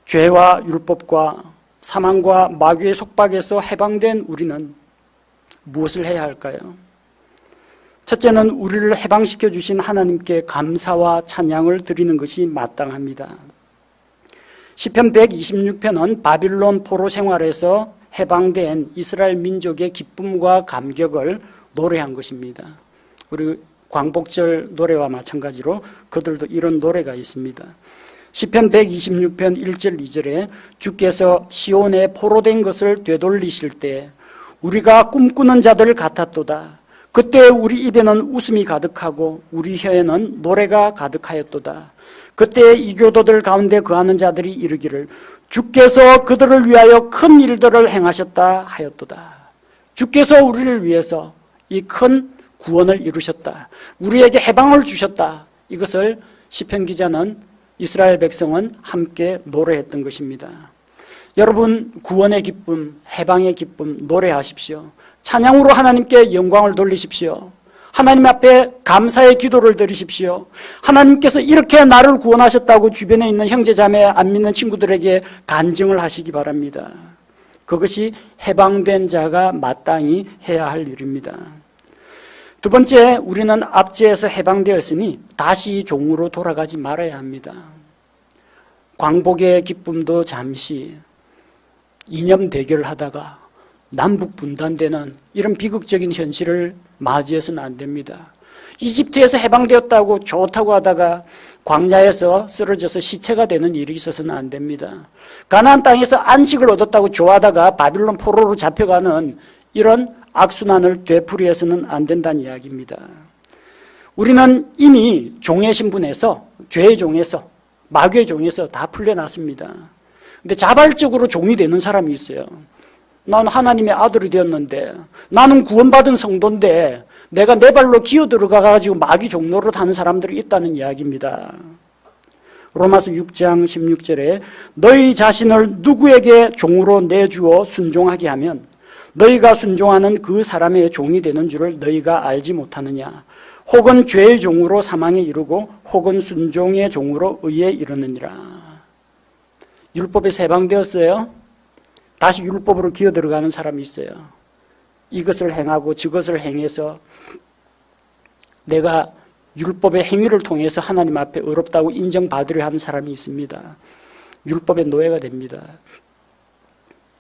죄와 율법과 사망과 마귀의 속박에서 해방된 우리는 무엇을 해야 할까요? 첫째는 우리를 해방시켜 주신 하나님께 감사와 찬양을 드리는 것이 마땅합니다. 시편 126편은 바빌론 포로 생활에서 해방된 이스라엘 민족의 기쁨과 감격을 노래한 것입니다. 우리 광복절 노래와 마찬가지로 그들도 이런 노래가 있습니다. 시편 126편 1절 2절에 주께서 시온에 포로된 것을 되돌리실 때 우리가 꿈꾸는 자들 같았도다. 그때 우리 입에는 웃음이 가득하고 우리 혀에는 노래가 가득하였도다. 그때 이교도들 가운데 거하는 자들이 이르기를 주께서 그들을 위하여 큰 일들을 행하셨다 하였도다. 주께서 우리를 위해서 이 큰 구원을 이루셨다. 우리에게 해방을 주셨다. 이것을 시편 기자는 이스라엘 백성은 함께 노래했던 것입니다. 여러분 구원의 기쁨, 해방의 기쁨 노래하십시오. 찬양으로 하나님께 영광을 돌리십시오. 하나님 앞에 감사의 기도를 드리십시오. 하나님께서 이렇게 나를 구원하셨다고 주변에 있는 형제자매 안 믿는 친구들에게 간증을 하시기 바랍니다. 그것이 해방된 자가 마땅히 해야 할 일입니다. 두 번째, 우리는 압제에서 해방되었으니 다시 종으로 돌아가지 말아야 합니다. 광복의 기쁨도 잠시 이념 대결하다가 남북 분단되는 이런 비극적인 현실을 맞이해서는 안 됩니다. 이집트에서 해방되었다고 좋다고 하다가 광야에서 쓰러져서 시체가 되는 일이 있어서는 안 됩니다. 가나안 땅에서 안식을 얻었다고 좋아하다가 바빌론 포로로 잡혀가는 이런 악순환을 되풀이해서는 안 된다는 이야기입니다. 우리는 이미 종의 신분에서, 죄의 종에서, 마귀의 종에서 다 풀려났습니다. 근데 자발적으로 종이 되는 사람이 있어요. 난 하나님의 아들이 되었는데, 나는 구원받은 성도인데 내가 내 발로 기어 들어가가지고 마귀 종노릇 하는 사람들이 있다는 이야기입니다. 로마서 6장 16절에 너희 자신을 누구에게 종으로 내주어 순종하게 하면 너희가 순종하는 그 사람의 종이 되는 줄을 너희가 알지 못하느냐. 혹은 죄의 종으로 사망에 이르고 혹은 순종의 종으로 의에 이르느니라. 율법에서 해방되었어요. 다시 율법으로 기어 들어가는 사람이 있어요. 이것을 행하고 저것을 행해서 내가 율법의 행위를 통해서 하나님 앞에 의롭다고 인정받으려 하는 사람이 있습니다. 율법의 노예가 됩니다.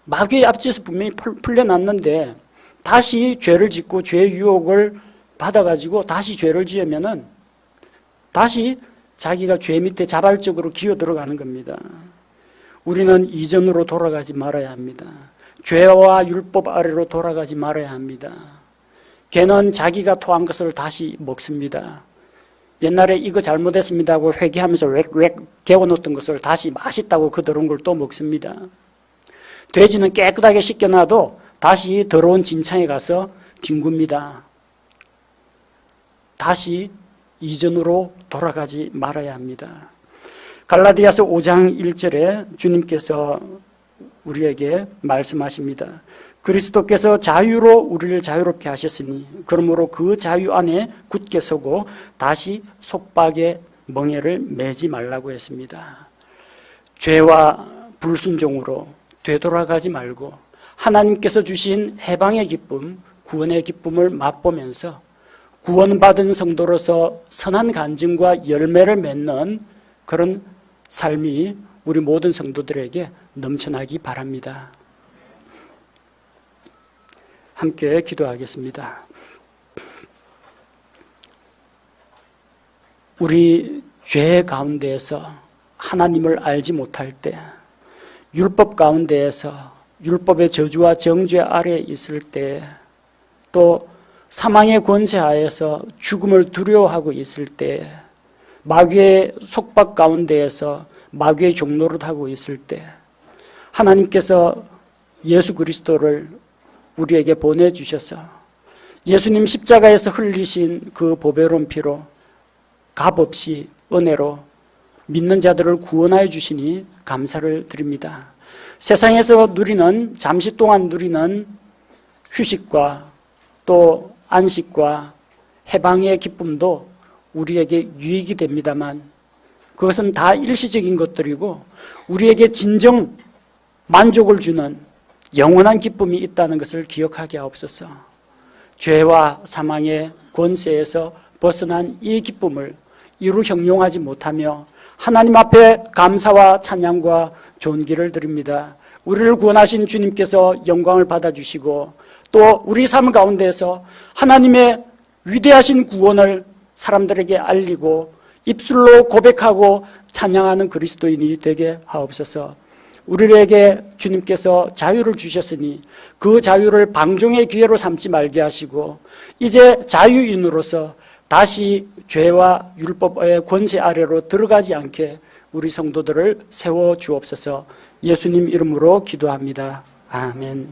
마귀의 압제에서 분명히 풀려났는데 다시 죄를 짓고 죄의 유혹을 받아가지고 다시 죄를 지으면은 다시 자기가 죄 밑에 자발적으로 기어 들어가는 겁니다. 우리는 이전으로 돌아가지 말아야 합니다. 죄와 율법 아래로 돌아가지 말아야 합니다. 개는 자기가 토한 것을 다시 먹습니다. 옛날에 이거 잘못했습니다 하고 회개하면서 웩 개워놓던 것을 다시 맛있다고 그 더러운 걸 또 먹습니다. 돼지는 깨끗하게 씻겨놔도 다시 더러운 진창에 가서 뒹굽니다. 다시 이전으로 돌아가지 말아야 합니다. 갈라디아서 5장 1절에 주님께서 우리에게 말씀하십니다. 그리스도께서 자유로 우리를 자유롭게 하셨으니 그러므로 그 자유 안에 굳게 서고 다시 속박의 멍에를 매지 말라고 했습니다. 죄와 불순종으로 되돌아가지 말고 하나님께서 주신 해방의 기쁨, 구원의 기쁨을 맛보면서 구원받은 성도로서 선한 간증과 열매를 맺는 그런 삶이 우리 모든 성도들에게 넘쳐나기 바랍니다. 함께 기도하겠습니다. 우리 죄 가운데에서 하나님을 알지 못할 때, 율법 가운데에서 율법의 저주와 정죄 아래에 있을 때, 또 사망의 권세하에서 죽음을 두려워하고 있을 때, 마귀의 속박 가운데에서 마귀의 종노릇하고 있을 때 하나님께서 예수 그리스도를 우리에게 보내주셔서 예수님 십자가에서 흘리신 그 보배로운 피로 값없이 은혜로 믿는 자들을 구원하여 주시니 감사를 드립니다. 세상에서 누리는 잠시 동안 누리는 휴식과 또 안식과 해방의 기쁨도 우리에게 유익이 됩니다만 그것은 다 일시적인 것들이고 우리에게 진정 만족을 주는 영원한 기쁨이 있다는 것을 기억하게 하옵소서. 죄와 사망의 권세에서 벗어난 이 기쁨을 이루 형용하지 못하며 하나님 앞에 감사와 찬양과 존귀를 드립니다. 우리를 구원하신 주님께서 영광을 받아주시고 또 우리 삶 가운데서 하나님의 위대하신 구원을 사람들에게 알리고 입술로 고백하고 찬양하는 그리스도인이 되게 하옵소서. 우리에게 주님께서 자유를 주셨으니 그 자유를 방종의 기회로 삼지 말게 하시고 이제 자유인으로서 다시 죄와 율법의 권세 아래로 들어가지 않게 우리 성도들을 세워 주옵소서. 예수님 이름으로 기도합니다. 아멘.